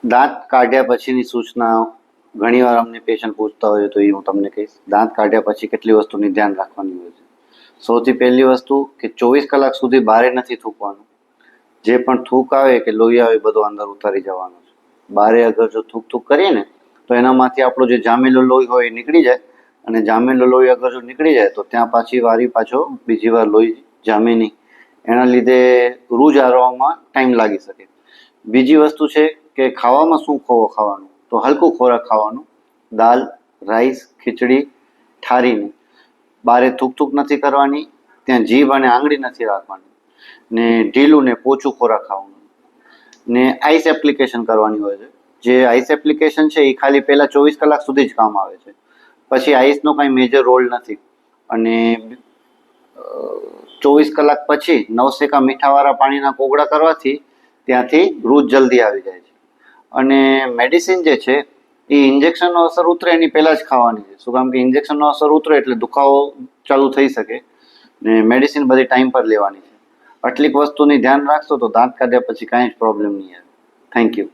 દાંત કાઢ્યા પછીની સૂચના ઘણીવાર અમને પેશન્ટ પૂછતા હોય તો એ હું તમને કહીશ. દાંત કાઢ્યા પછી કેટલી વસ્તુની ધ્યાન રાખવાની હોય છે. સૌથી પહેલી વસ્તુ કે 24 કલાક સુધી બહાર નથી થૂકવાનું. જે પણ થૂક આવે કે લોહી આવે બધું અંદર ઉતારી જવાનું છે. બહાર અગર જો થૂક કરીએ ને તો એનામાંથી આપણો જે જામેલો લોહી હોય એ નીકળી જાય, અને જામેલો લોહી અગર જો નીકળી જાય તો ત્યાં પાછો બીજી વાર લોહી જામે નહીં. એના લીધે રૂજ આવવામાં ટાઈમ લાગી શકે. બીજી વસ્તુ છે કે ખાવામાં શું ખાવાનું, તો હલકું ખોરાક ખાવાનું. દાલ, રાઈસ, ખીચડી, ઠારીને બારે થૂક નથી કરવાની, ત્યાં જીભ અને આંગળી નથી રાખવાની, ને ઢીલું ને પોચું ખોરાક ખાવાનું, ને આઈસ એપ્લિકેશન કરવાની હોય છે. જે આઈસ એપ્લિકેશન છે એ ખાલી પહેલા 24 કલાક સુધી જ કામ આવે છે, પછી આઈસનો કાંઈ મેજર રોલ નથી. અને 24 કલાક પછી નવસેકા મીઠાવાળા પાણીના કોગળા કરવાથી ત્યાંથી રૂજ જલ્દી આવી જાય છે. અને મેડિસિન જે છે એ ઇન્જેક્શનનો અસર ઉતરે એની પહેલાં જ ખાવાની છે. શું કામ કે ઇન્જેક્શનનો અસર ઉતરે એટલે દુખાવો ચાલુ થઈ શકે, ને મેડિસિન બધી ટાઈમ પર લેવાની છે. આટલીક વસ્તુની ધ્યાન રાખશો તો દાંત કાઢ્યા પછી કાંઈ જ પ્રોબ્લેમ નહીં આવે. Thank you.